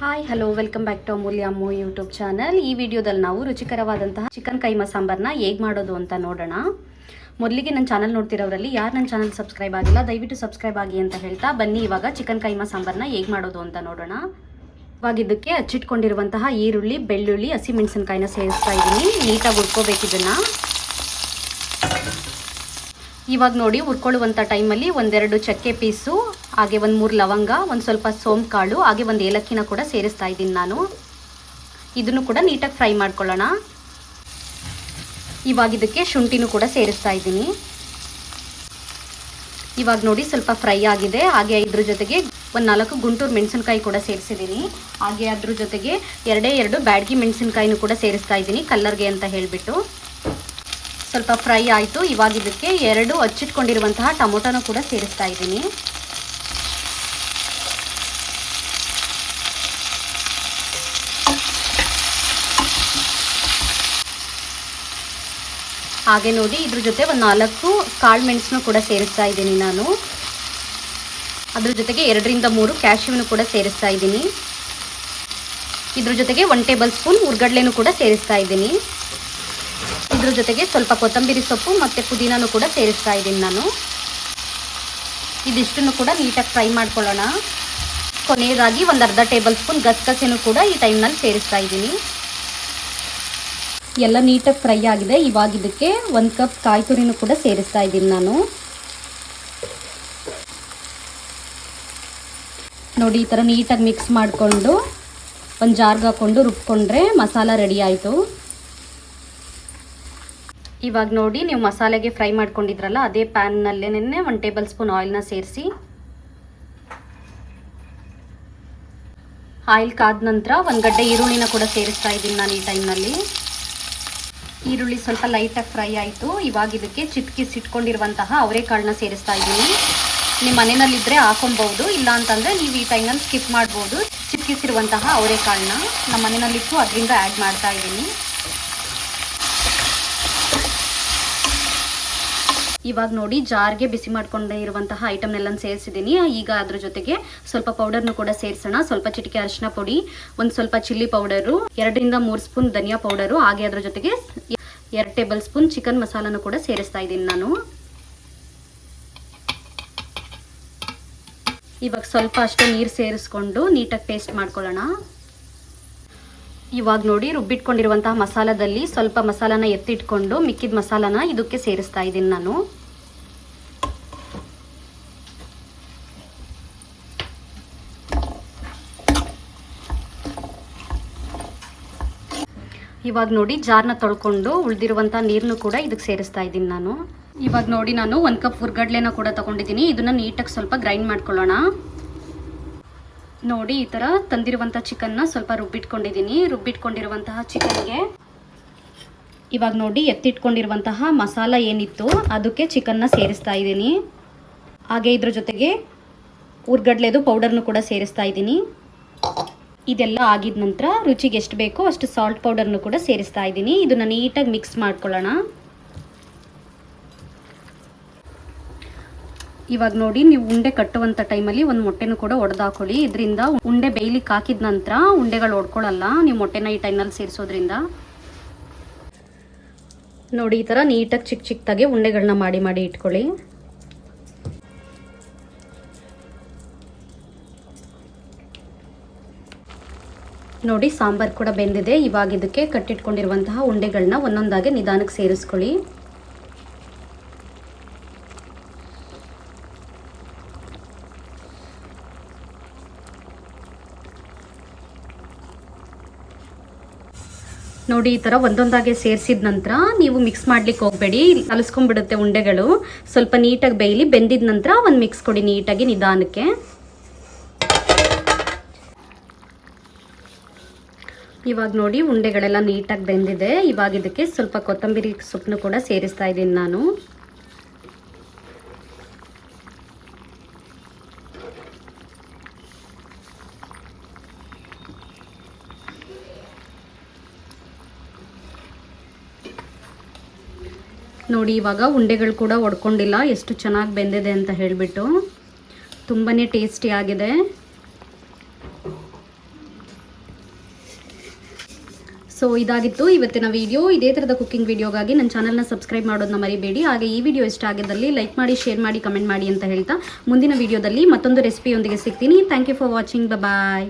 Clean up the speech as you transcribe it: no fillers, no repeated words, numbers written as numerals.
Hi hello welcome back to Amulya Ammu YouTube channel. ಈ ವಿಡಿಯೋದಲ್ಲಿ ನಾವು ರುಚಿಕರವಾದಂತಹ ಚಿಕನ್ ಕೈಮಾ ಸಾಂಬಾರನ್ನ ಹೇಗೆ ಮಾಡೋದು ಅಂತ ನೋಡೋಣ. ಮೊದಲಿಗೆ ನನ್ನ ಚಾನಲ್ ನೋಡ್ತಿರೋರಲ್ಲಿ ಯಾರು ನನ್ನ ಚಾನಲ್ ಸಬ್ಸ್ಕ್ರೈಬ್ ಆಗಿಲ್ಲ ದಯವಿಟ್ಟು ಸಬ್ಸ್ಕ್ರೈಬ್ ಆಗಿ ಅಂತ ಹೇಳ್ತಾ ಬನ್ನಿ ಇವಾಗ ಚಿಕನ್ ಕೈಮಾ ಸಾಂಬಾರನ್ನ ಹೇಗೆ ಮಾಡೋದು ಅಂತ ನೋಡೋಣ. ಇವಾಗ ಇದಕ್ಕೆ ಹಚ್ಚಿಟ್ಕೊಂಡಿರುವಂತಹ ಈರುಳ್ಳಿ, ಬೆಳ್ಳುಳ್ಳಿ, ಹಸಿಮೆಣಸಿನಕಾಯಿನ ಸೇರಿಸ್ತಾ ಇದ್ದೀನಿ. ನೀಟಾಗಿ ಹುರ್ಕೋಬೇಕು ಇದನ್ನು. ಇವಾಗ ನೋಡಿ ಹುರ್ಕೊಳ್ಳುವಂಥ ಟೈಮಲ್ಲಿ ಒಂದೆರಡು ಚಕ್ಕೆ ಪೀಸು, ಹಾಗೆ ಒಂದು 3 ಲವಂಗ, ಒಂದು ಸ್ವಲ್ಪ ಸೋಂಪು ಕಾಳು, ಹಾಗೆ ಒಂದು ಏಲಕ್ಕಿನ ಕೂಡ ಸೇರಿಸ್ತಾ ಇದ್ದೀನಿ ನಾನು. ಇದನ್ನು ಕೂಡ ನೀಟಾಗಿ ಫ್ರೈ ಮಾಡ್ಕೊಳ್ಳೋಣ. ಇವಾಗ ಇದಕ್ಕೆ ಶುಂಠಿನೂ ಕೂಡ ಸೇರಿಸ್ತಾ ಇದ್ದೀನಿ. ಇವಾಗ ನೋಡಿ ಸ್ವಲ್ಪ ಫ್ರೈ ಆಗಿದೆ. ಹಾಗೆ ಇದ್ರ ಜೊತೆಗೆ ಒಂದು 4 ಗುಂಟೂರು ಮೆಣಸಿನಕಾಯಿ ಕೂಡ ಸೇರಿಸಿದ್ದೀನಿ. ಹಾಗೆ ಅದ್ರ ಜೊತೆಗೆ 2 ಬ್ಯಾಡಗಿ ಮೆಣಸಿನಕಾಯಿನೂ ಕೂಡ ಸೇರಿಸ್ತಾ ಇದ್ದೀನಿ ಕಲ್ಲರ್ಗೆ ಅಂತ ಹೇಳಿಬಿಟ್ಟು. ಸ್ವಲ್ಪ ಫ್ರೈ ಆಯಿತು. ಇವಾಗ ಇದಕ್ಕೆ 2 ಹಚ್ಚಿಟ್ಕೊಂಡಿರುವಂತಹ ಟೊಮೊಟೊನೂ ಕೂಡ ಸೇರಿಸ್ತಾ ಇದ್ದೀನಿ. ಹಾಗೆ ನೋಡಿ ಇದ್ರ ಜೊತೆ ಒಂದು 4 ಕಾಳು ಮೆಣಸನ್ನು ಕೂಡ ಸೇರಿಸ್ತಾ ಇದ್ದೀನಿ ನಾನು. ಅದ್ರ ಜೊತೆಗೆ 2ರಿಂದ 3 ಕ್ಯಾಶ್ಯೂನು ಕೂಡ ಸೇರಿಸ್ತಾ ಇದ್ದೀನಿ. ಇದ್ರ ಜೊತೆಗೆ 1 ಟೇಬಲ್ ಸ್ಪೂನ್ ಹುರ್ಗಡ್ಲೆನೂ ಕೂಡ ಸೇರಿಸ್ತಾ ಇದ್ದೀನಿ. ಇದ್ರ ಜೊತೆಗೆ ಸ್ವಲ್ಪ ಕೊತ್ತಂಬರಿ ಸೊಪ್ಪು ಮತ್ತು ಪುದೀನೂ ಕೂಡ ಸೇರಿಸ್ತಾ ಇದ್ದೀನಿ ನಾನು. ಇದಿಷ್ಟನ್ನು ಕೂಡ ನೀಟಾಗಿ ಫ್ರೈ ಮಾಡ್ಕೊಳ್ಳೋಣ. ಕೊನೆಯದಾಗಿ ಒಂದು ಅರ್ಧ ಟೇಬಲ್ ಸ್ಪೂನ್ ಗಸಗಸೆನೂ ಕೂಡ ಈ ಟೈಮ್ನಲ್ಲಿ ಸೇರಿಸ್ತಾ ಇದ್ದೀನಿ. ಎಲ್ಲ ನೀಟಾಗಿ ಫ್ರೈ ಆಗಿದೆ. ಇವಾಗ ಇದಕ್ಕೆ 1 ಕಪ್ ಕಾಯಿ ತುರಿನೂ ಕೂಡ ಸೇರಿಸ್ತಾ ಇದ್ದೀನಿ ನಾನು. ನೋಡಿ ಈ ಥರ ನೀಟಾಗಿ ಮಿಕ್ಸ್ ಮಾಡಿಕೊಂಡು ಒಂದು ಜಾರ್ಗೆ ಹಾಕ್ಕೊಂಡು ರುಬ್ಕೊಂಡ್ರೆ ಮಸಾಲ ರೆಡಿ ಆಯಿತು. ಇವಾಗ ನೋಡಿ ನೀವು ಮಸಾಲೆಗೆ ಫ್ರೈ ಮಾಡ್ಕೊಂಡಿದ್ರಲ್ಲ ಅದೇ ಪ್ಯಾನ್ನಲ್ಲೇ 1 ಟೇಬಲ್ ಸ್ಪೂನ್ ಆಯಿಲ್ನ ಸೇರಿಸಿ, ಆಯಿಲ್ ಕಾದ ನಂತರ 1 ಗಡ್ಡೆ ಈರುಳ್ಳಿನ ಕೂಡ ಸೇರಿಸ್ತಾ ಇದ್ದೀನಿ ನಾನು ಈ ಟೈಮ್ನಲ್ಲಿ. ಈರುಳ್ಳಿ ಸ್ವಲ್ಪ ಲೈಟಾಗಿ ಫ್ರೈ ಆಯಿತು. ಇವಾಗ ಇದಕ್ಕೆ ಚಿಟ್ಕಿಸಿಟ್ಕೊಂಡಿರುವಂತಹ ಅವರೆಕಾಳನ್ನ ಸೇರಿಸ್ತಾ ಇದ್ದೀನಿ. ನಿಮ್ಮ ಮನೆಯಲ್ಲಿದ್ದರೆ ಹಾಕೊಬಹುದು, ಇಲ್ಲ ಅಂತಂದರೆ ನೀವು ಈ ಟೈಮ್ನಲ್ಲಿ ಸ್ಕಿಪ್ ಮಾಡ್ಬೋದು. ಚಿಟ್ಕಿಸಿರುವಂತಹ ಅವರೆಕಾಳನ್ನ ನಮ್ಮ ಮನೆಯಲ್ಲಿತ್ತು ಅದರಿಂದ ಆ್ಯಡ್ ಮಾಡ್ತಾ ಇದ್ದೀನಿ. ಇವಾಗ ನೋಡಿ ಜಾರ್ಗೆ ಬಿಸಿ ಮಾಡ್ಕೊಂಡಿರುವಂತಹ ಐಟಮ್ನೆಲ್ಲ ಸೇರಿಸಿದ್ದೀನಿ. ಈಗ ಅದ್ರ ಜೊತೆಗೆ ಸ್ವಲ್ಪ ಪೌಡರ್ನು ಕೂಡ ಸೇರಿಸೋಣ. ಸ್ವಲ್ಪ ಚಿಟಿಕೆ ಅರಿಶಿನ ಪುಡಿ, ಒಂದು ಸ್ವಲ್ಪ ಚಿಲ್ಲಿ ಪೌಡರು, 2ರಿಂದ 3 ಸ್ಪೂನ್ ಧನಿಯಾ ಪೌಡರು, ಹಾಗೆ ಅದ್ರ ಜೊತೆಗೆ 2 ಟೇಬಲ್ ಸ್ಪೂನ್ ಚಿಕನ್ ಮಸಾಲನೂ ಕೂಡ ಸೇರಿಸ್ತಾ ಇದ್ದೀನಿ ನಾನು. ಇವಾಗ ಸ್ವಲ್ಪ ಅಷ್ಟೇ ನೀರು ಸೇರಿಸ್ಕೊಂಡು ನೀಟಾಗಿ ಪೇಸ್ಟ್ ಮಾಡ್ಕೊಳ್ಳೋಣ. ಇವಾಗ ನೋಡಿ ರುಬ್ಬಿಟ್ಕೊಂಡಿರುವಂತಹ ಮಸಾಲದಲ್ಲಿ ಸ್ವಲ್ಪ ಮಸಾಲಾನ ಎತ್ತಿಟ್ಕೊಂಡು ಮಿಕ್ಕಿದ ಮಸಾಲಾನ ಇದಕ್ಕೆ ಸೇರಿಸ್ತಾ ಇದ್ದೀನಿ ನಾನು. ಇವಾಗ ನೋಡಿ ಜಾರ್ನ ತೊಳ್ಕೊಂಡು ಉಳಿದಿರುವಂಥ ನೀರನ್ನು ಕೂಡ ಇದಕ್ಕೆ ಸೇರಿಸ್ತಾ ಇದ್ದೀನಿ ನಾನು. ಇವಾಗ ನೋಡಿ ನಾನು 1 ಕಪ್ ಹುರ್ಗಡ್ಲೆನ ಕೂಡ ತೊಗೊಂಡಿದ್ದೀನಿ. ಇದನ್ನು ನೀಟಾಗಿ ಸ್ವಲ್ಪ ಗ್ರೈಂಡ್ ಮಾಡ್ಕೊಳ್ಳೋಣ. ನೋಡಿ ಈ ಥರ ತಂದಿರುವಂಥ ಚಿಕನ್ನ ಸ್ವಲ್ಪ ರುಬ್ಬಿಟ್ಕೊಂಡಿದ್ದೀನಿ. ರುಬ್ಬಿಟ್ಕೊಂಡಿರುವಂತಹ ಚಿಕನ್ಗೆ ಇವಾಗ ನೋಡಿ ಎತ್ತಿಟ್ಕೊಂಡಿರುವಂತಹ ಮಸಾಲ ಏನಿತ್ತು ಅದಕ್ಕೆ ಚಿಕನ್ನ ಸೇರಿಸ್ತಾ ಇದ್ದೀನಿ. ಹಾಗೆ ಇದ್ರ ಜೊತೆಗೆ ಹುರ್ಗಡ್ಲೆದು ಪೌಡರ್ನು ಕೂಡ ಸೇರಿಸ್ತಾ ಇದ್ದೀನಿ. ಇದೆಲ್ಲ ಆಗಿದ ನಂತರ ರುಚಿಗೆ ಎಷ್ಟು ಬೇಕೋ ಅಷ್ಟು ಸಾಲ್ಟ್ ಪೌಡರ್ನು ಕೂಡ ಸೇರಿಸ್ತಾ ಇದ್ದೀನಿ. ಇದನ್ನು ನೀಟಾಗಿ ಮಿಕ್ಸ್ ಮಾಡ್ಕೊಳ್ಳೋಣ. ಇವಾಗ ನೋಡಿ ನೀವು ಉಂಡೆ ಕಟ್ಟುವಂಥ ಟೈಮಲ್ಲಿ ಒಂದು ಮೊಟ್ಟೆನೂ ಕೂಡ ಒಡೆದಾಕೊಳ್ಳಿ. ಇದರಿಂದ ಉಂಡೆ ಬೇಯ್ಲಿಕ್ಕೆ ಹಾಕಿದ ನಂತರ ಉಂಡೆಗಳು ಒಡ್ಕೊಳ್ಳಲ್ಲ ನೀವು ಮೊಟ್ಟೆನ ಈ ಟೈಮ್ನಲ್ಲಿ ಸೇರಿಸೋದ್ರಿಂದ. ನೋಡಿ ಈ ಥರ ನೀಟಾಗಿ ಚಿಕ್ಕದಾಗೆ ಉಂಡೆಗಳನ್ನ ಮಾಡಿ ಇಟ್ಕೊಳ್ಳಿ. ನೋಡಿ ಸಾಂಬಾರು ಕೂಡ ಬೆಂದಿದೆ. ಇವಾಗ ಇದಕ್ಕೆ ಕಟ್ಟಿಟ್ಕೊಂಡಿರುವಂತಹ ಉಂಡೆಗಳನ್ನ ಒಂದೊಂದಾಗಿ ನಿಧಾನಕ್ಕೆ ಸೇರಿಸ್ಕೊಳ್ಳಿ. ನೋಡಿ ಈ ಥರ ಒಂದೊಂದಾಗೆ ಸೇರಿಸಿದ ನಂತರ ನೀವು ಮಿಕ್ಸ್ ಮಾಡ್ಲಿಕ್ಕೆ ಹೋಗಬೇಡಿ, ಕಲಿಸ್ಕೊಂಡ್ಬಿಡುತ್ತೆ ಉಂಡೆಗಳು. ಸ್ವಲ್ಪ ನೀಟಾಗಿ ಬೇಯಲಿ. ಬೆಂದಿದ ನಂತರ ಒಂದು ಮಿಕ್ಸ್ ಕೊಡಿ ನೀಟಾಗಿ ನಿಧಾನಕ್ಕೆ. ಇವಾಗ ನೋಡಿ ಉಂಡೆಗಳೆಲ್ಲ ನೀಟಾಗಿ ಬೆಂದಿದೆ. ಇವಾಗ ಇದಕ್ಕೆ ಸ್ವಲ್ಪ ಕೊತ್ತಂಬರಿ ಸೊಪ್ಪನ್ನು ಕೂಡ ಸೇರಿಸ್ತಾ ಇದ್ದೀನಿ ನಾನು. ನೋಡಿ ಇವಾಗ ಉಂಡೆಗಳು ಕೂಡ ಒಡ್ಕೊಂಡಿಲ್ಲ, ಎಷ್ಟು ಚೆನ್ನಾಗಿ ಬೆಂದಿದೆ ಅಂತ ಹೇಳಿಬಿಟ್ಟು. ತುಂಬಾ ಟೇಸ್ಟಿ ಆಗಿದೆ. ಸೊ ಇದಾಗಿತ್ತು ಇವತ್ತಿನ ವಿಡಿಯೋ. ಇದೇ ಥರದ ಕುಕ್ಕಿಂಗ್ ವಿಡಿಯೋಗಾಗಿ ನನ್ನ ಚಾನಲ್ನ ಸಬ್ಸ್ಕ್ರೈಬ್ ಮಾಡೋದನ್ನ ಮರಿಬೇಡಿ. ಹಾಗೆ ಈ ವಿಡಿಯೋ ಇಷ್ಟ ಆಗಿದ್ದಲ್ಲಿ ಲೈಕ್ ಮಾಡಿ, ಶೇರ್ ಮಾಡಿ, ಕಮೆಂಟ್ ಮಾಡಿ ಅಂತ ಹೇಳ್ತಾ ಮುಂದಿನ ವಿಡಿಯೋದಲ್ಲಿ ಮತ್ತೊಂದು ರೆಸಿಪಿಯೊಂದಿಗೆ ಸಿಗ್ತೀನಿ. Thank you for watching. Bye.